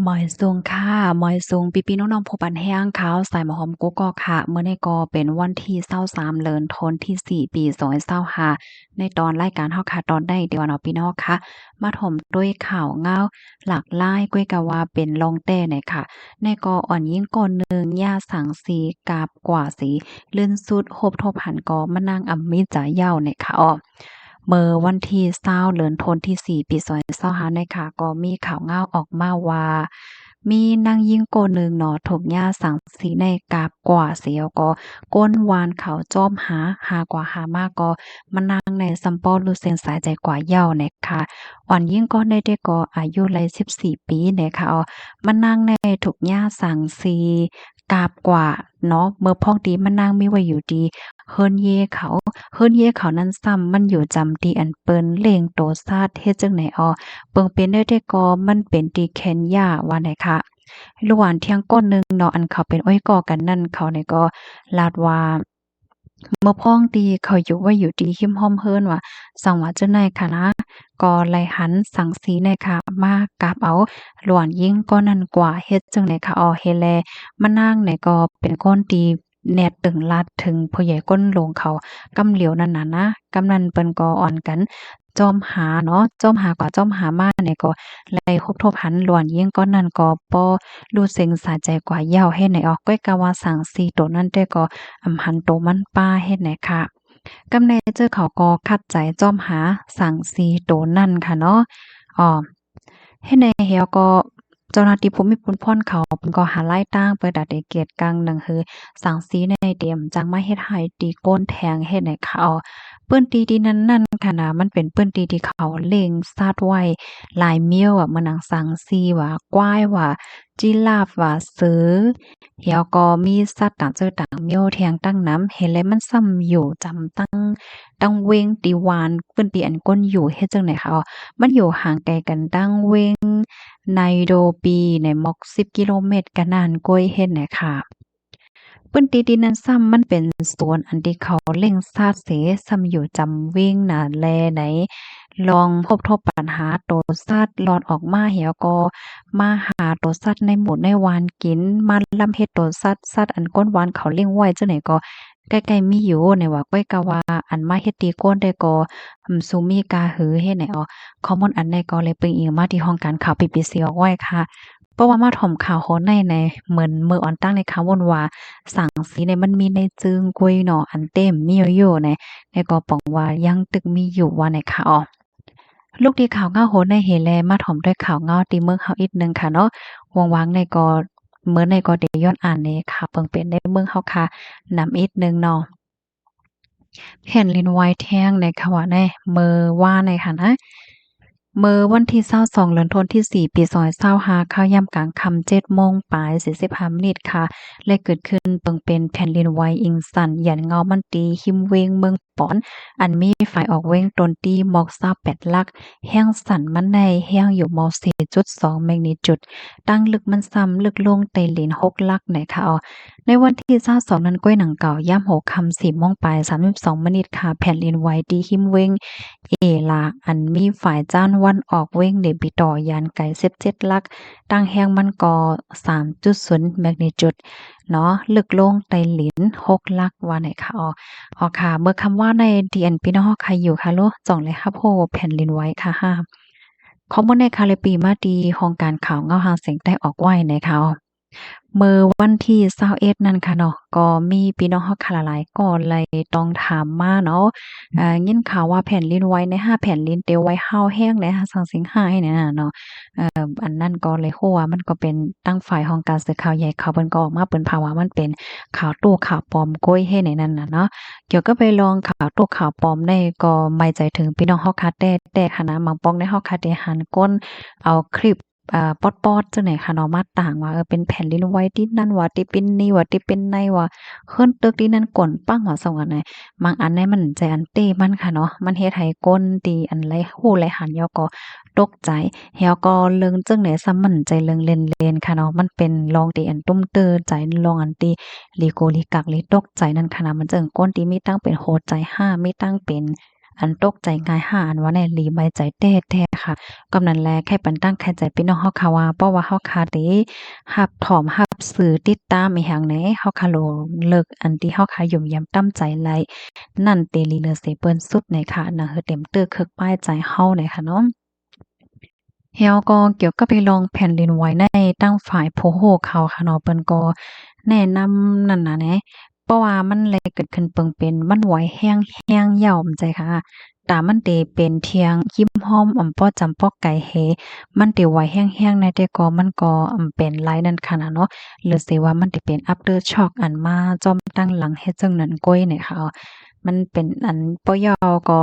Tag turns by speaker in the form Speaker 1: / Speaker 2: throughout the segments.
Speaker 1: หมอยซุงค่ะหมอยซุงพี่ๆน้องๆผู้ปันแห้งขาวสายหมอหอมกุ๊กก๊อกค่ะมื้อนี้ก็เป็นวันที่23เดือนธันที่4ปี2025ในตอนรายการเฮาค่ะตอนได้เดี๋ยวเนาะพี่น้องค่ะมาถมด้วยข่าวเงาหลากหลายก้วยกะว่าเป็นรองแต้เนี่ยค่ะในกออ่อนยิ่งก่อนหนึ่งย่าสังสีกาบกว่าสีลื่นสุดโฮบทบหันกอมานั่งอำมีจ๋าเหย้าเนี่ยค่ะอ้อเมื่อวันที่20เดือนธันที่4ปี2025เนี่ยค่ะก็มีข่าวเงาออกมาว่ามีนางหญิงคนหนึ่งเนาะถูกย่าสังสีในกาบกว่าเสียวก็ก้นวานเขาจ้อมหากว่าหามากก็มานั่งในซัมปอลูเซนสายใจกว่าเหย้าเนี่ยค่ะอ่อนยิ่งก็ได้ก็อายุไล14ปีเนี่ยค่ะมานั่งในถูกย่าสังสีกาบกว่าเนาะเมื่อพอกดีมานั่งมีไว้อยู่ดีเฮิรนเย่เขาเฮิรนเย่เขานั้นซ้ำมันอยู่จำดีอันเปิ้นเลงโตซาดเฮ็ดจังไหนเปิงเป็นได้ก็มันเป็นที่เคนยาว่าไหนคะระหว่างเที่ยงก้นหนึ่งเนาะอันเขาเป็นอ้อยก่อกันนั่นเขาเนี่ยก็ลาดว่าเมื่อพ้องดีเขาอยู่ว่าอยู่ดีหิมห้อมเฮิรนว่าสังว่าเจ้านายค่ะนะก็ไล่หันสังสีในค่ะมากราบเอาหลวนยิ่งก็นั่นกว่าเฮ็ดจังได๋ค่ะเฮ็ดแลมานั่งเนี่ยก็เป็นก้นตีแนบตึงลัดถึงผู้ใหญ่ก้นโลงเขากำเหลียวนั่นน่ะนะกำนันเปิ้นก็อ่อนกันจอมหาเนาะจอมหากว่าจอมหามาเนี่ยก็ไล่คบทบหันหลวนยิ่งก็นั่นก็บ่รู้สึงสาใจกว่าเหย้าเฮ็ดไหนก้อยกะว่าสังสีโตนั้นแต่ก็หันโตมันป้าเฮ็ดไหนค่ะกำในเจอเขาก็คัดใจจ้อมหาสังสีโตนั่นค่ะเนาะอ้อเฮ็ดในเหี่ยวก็เจ้าหน้าที่ภูมิพลพ่นเขาเพิ่นก็หาไล่ตั้งเปิดดัดได้เกียรติกังหนังฮือสังสีในเตรียมจังมาเฮ็ดให้ตีก้นแทงเฮ็ดให้เขาเปิ้นตีที่นั้นๆค่ะนะมันเป็นเปิ้นตีที่เขาเล็งซาดไว้หลายเมี้ยวอะเหมือนหนังสังสีว่ากวายว่าจิราฟว่าเสือแล้วก็มีสัตว์ต่างเจอต่างเมี้ยวแทงตั้งน้ำเห็นแล้วมันซ้ำอยู่จำตั้งเวงติวานเปิ้นตีอันก้นอยู่เฮ็ดจังได๋คะมันอยู่ห่างไกลกันตั้งเวงไนโดปีในม็อก10กิโลเมตรก็นานก้อยเฮ็ดน่ะค่ะเปิ้นตีดินนั้นซ้ำมันเป็นสวนอันที่เขาเร่งซาดเสซ้ำอยู่จำเวงน่ะแลไหนลองพบทบปัญหาโตสัตว์หลอดออกมาเหี่ยวก็มาหาโตสัตว์ในหมู่ในวานกินมาลำเฮ็ดโตสัตว์อันก้นวานเขาเลี้ยงไว้จังไหนก็ใกล้ๆมีอยู่ในว่าก้อยกะว่าอันมาเฮ็ดตีก้นได้ก็ซูมีกาหือเฮ็ดไหนข้อมูลอันใดก็เลยเปิงอิงมาที่ห้องการข่าว BBC เอาไว้ค่ะเพราะว่ามาถ่อมข่าวโหนในเหมือนมืออ่อนตั้งในข่าววนว่าสังสีเนี่ยมันมีในจึงกุยเนาะอันเต็มมีอยู่ในก็ปองว่ายังตึกมีอยู่ว่าในค่ะลูกที่ข่าวเงาโหนในเฮแลมาถ่อมด้วยข่าวเงาตีเมืองเฮาอีกหนึ่งค่ะเนาะวางๆในก็เหมือนในก็ได้ย้อนอ่านในค่ะเปิงเป็นในเมืองเฮาค่ะนำอีกหนึ่งเนาะแผ่นดินไหวแท้งในค่ะว่าในมื้อว่าในค่ะนะ เมื่อวันที่22เดือนธันวาคมที่4ปี2025ข้าวยามกลางค่ำ7โมงปลาย45นาทีค่ะและเกิดขึ้นเปิงเป็นแผ่นดินไหวอิงสันหยันเงามันตีหิมเวงเมืองปอนอันมีฝ่ายออกเว้งตนตีหมอก28ลักแห้งสั่นมันในแห้งอยู่ม4.2แมกนิจูดตั้งลึกมันซ้ำลึกลงไตหลิน6ลักไหนค่ะในวันที่22นั้นก้อยหนังเก่าย่ำ6ค่ำ4โมงปลาย32นาทีค่ะแผ่นดินไหวตีหิมเวง เอลาอันมีฝ่ายจ้านวันออกเว้งเดบิตอยานไก่17ลักตั้งแห้งมันกอ3.0แมกนิจูดเนาะลึกลงไตหลิน6ลักว่าไหนคะค่ะเมื่อคำว่าใน DNP เนาะใครอยู่คะโลจ่องเลยครับโหแผ่นดินไหวค่ะข้อมูลในคาเลปีมาดีห้องการข่าวเงาหางเสียงได้ออกไว้นะคะเมื่อวันที่21นั่นค่ะเนาะก็มีพี่น้องเฮาค่ะหลายๆก็เลยต้องถามมาเนาะยินข่าวว่าแผ่นดินไหวใน5แผ่นดินเตียวไหวเฮาแห้งในสังสิงหาให้เนี่ยน่ะเนาะอันนั้นก็เลยฮู้ว่ามันก็เป็นตั้งฝ่ายของการสื่อข่าวใหญ่เขาเพิ่นก็ออกมาเปิ้นพาว่ามันเป็นข่าวตู้ข่าวปลอมโกยให้ในนั้นน่ะเนาะเกี่ยวก็ไปลองข่าวตู้ข่าวปลอมได้ก็ไม่ใจถึงพี่น้องเฮาค่ะแต่หันนะบางป้องในเฮาค่ะได้หันก้นเอาคลิปป๊อดๆจังไหนค่ะเนาะมาต่างว่าเป็นแผ่นดินไหวที่นั่นว่าที่เป็นนี่ว่าที่เป็นในว่าเฮิรนตึกที่นั่นก่นปังว่าส่งอันไหนบางอันในมันใจอันเต้มันค่ะเนาะมันเฮ็ดให้ก้นตีอันไรฮู้ไรหันยอก็ตกใจแล้วก็เลิงจังไหนซ้ำมันใจเลิงเล่นๆค่ะเนาะมันเป็นลองตีอันตุ้มเตอใจลองอันตีลีโกลีกักลีตกใจนั่นค่ะนะมันจังก้นตีมีตั้งเป็นโหดใจ5มีตั้งเป็น อันตกใจง่ายห้าอันว่าแน่หลีไม่ใจแท้ๆค่ะกำนั้นแลแค่ปันตั้งแค่ใจพี่น้องเฮาค่ะว่าเพราะว่าเฮาค่ะได้รับถอมรับสื่อติดตามอีหยังแหน่เฮาค่ะโลเลิกอันที่เฮาค่ะยุ่มยามตั้มใจไลนั่นเตลีเลอเสเปิ้นสุดในค่ะนะคือเต็มตื้อคึกป้ายใจเฮาในค่ะเนาะ เฮาก็เกี่ยวกับไปลองแผ่นดินไหวในตั้งฝ่ายผู้รู้เขาค่ะเนาะเปิ้นก็แนะนำนั่นน่ะแหนะเพราะว่ามันเลยเกิดขึ้นเปิงเป็นมันไหวแรงๆยาวจั่งซี้ค่ะตามมันเตเป็นเที่ยงยิ้มห้อมป้อจำปอกไก่เฮมันเตไหวแรงๆในแต่ก็มันก็เป็นหลายนั่นค่ะนะเนาะหรือสิว่ามันสิเป็น after shock อันมาจอมตั้งหลังเฮ็ดจั่งนั้นก้อยนี่ค่ะมันเป็นอันปอยอก็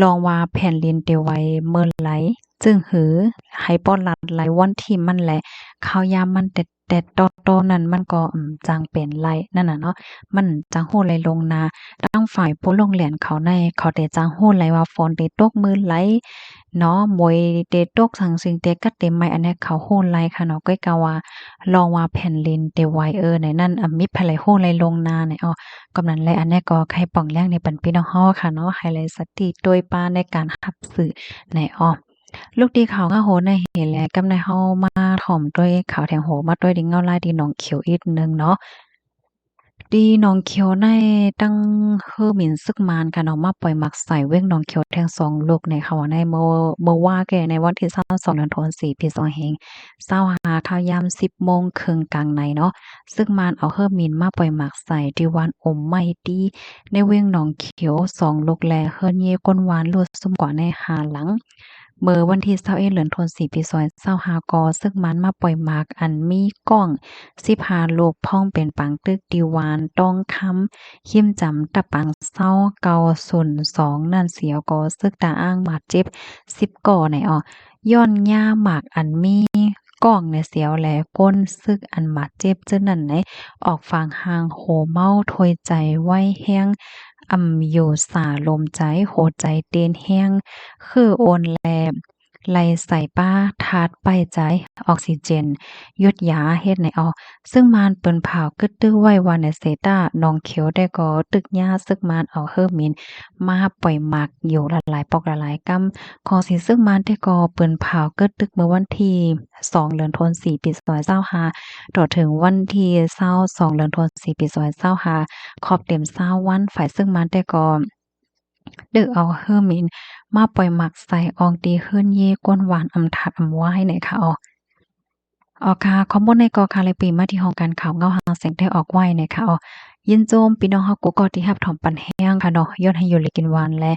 Speaker 1: ลองว่าแผ่นดินเตไหวเมินไหล จึงหือให้ป้อนรัดหลายวันที่มันแหละข้าวยามมันแต่ตอนนั้นมันก็จังเป็นไรนั่นน่ะเนาะมันจังโหไหลลงนาตั้งฝ่ายผู้ลงแหลนเขาในเขาได้จังโหไหลว่าฝนได้ตกมื้อไหลเนาะมวยได้ตกสังสิงแต่กัดเต็มไม้อันเนี้ยเขาโหไหลค่ะเนาะก้อยกะว่าลองว่าแผ่นดินได้ไหวในนั้นมิตรไผไหลโหไหลลงนาเนี่ยอ้อกำนั้นแลอันเนี้ยก็ใครป้องแรงในปันพี่น้องเฮาค่ะเนาะให้ไหลสติโดยปานในการรับสื่อในลูกดีเขาก็โหในเห็นแหละกำในเฮามาถ่อมด้วยขาวแทงโหมาด้วยดิงเงาลายดีหนองเขียวอีกหนึ่งเนาะดีหนองเขียวในตั้งเฮือหมิ่นซึกมานค่ะเนาะมาปล่อยหมักใส่เว้งหนองเขียวแทงสองลูกในเขาในเมื่อว่าแก่ในวันที่22เดือนธันวาคมปี2565ข้าวยาม10โมงครึ่งกลางในเนาะซึกมานเอาเฮือหมิ่นมาปล่อยหมักใส่ที่วันอมไม่ดีในเว้งหนองเขียวสองลูกแลเฮือนเยก้นหวานลวดซุ่มกว่าในหาหลัง เมื่อวันที่21เดือนธันวาคมปี2565กซึ่งมันมาปล่อยหมากอันมีกล้อง15ลูกพ้องเป็นปังตึกดิวานต้องคำขิมจำตะปังเศร้าเกาส่วน2นั่นเสียวก็ซึกตาอ้างบาดเจ็บ10ก่อไหนย้อนย่าหมากอันมีก้องในเสียวแหลก้นซึกอันบาดเจ็บเจ้านั่นไหนออกฟางหางโหเมาถอยใจไว้แห้งอยู่สาลมใจโหใจเต้นแห้ง คือโอนแลไหลใส่ป้าทาดไปใจออกซิเจนยุดยาเฮ็ดในซึ่งมานเปิ้นเผากึดตื้อไว้ว่าในเซตาน้องเขียวได้ก็ตึกยาซึกมานเอาเฮิมินมาปล่อยหมักอยู่ละหลายปอกละหลายกำของสิซึ่งมานได้ก็เปิ้นเผากึดตึกเมื่อวันที่2เดือนธันวาคมปี2525ต่อถึงวันที่22เดือนธันวาคมปี2525ขอบเต็ม20วันฝ่ายซึ่งมานได้ก็ดึกเอาเฮอมิน มาปล่อยหมักใส่อองตีขึ้นเย่ก้นหวานอำทัดอำว้ายไหนค่ะค่ะข้อมูลในกอคาเลยปีมาที่ห้องการข่าวเงาหางแสงได้ออกไว้นะคะยินโจมพี่น้องเฮากูก็ที่รับถอมปันแห้งค่ะเนาะย้อนให้อยู่เลยกินหวานและ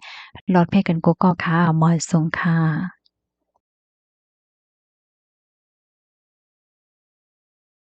Speaker 1: หลอดเพกันกูก็ค่ะมอยสูงค่ะ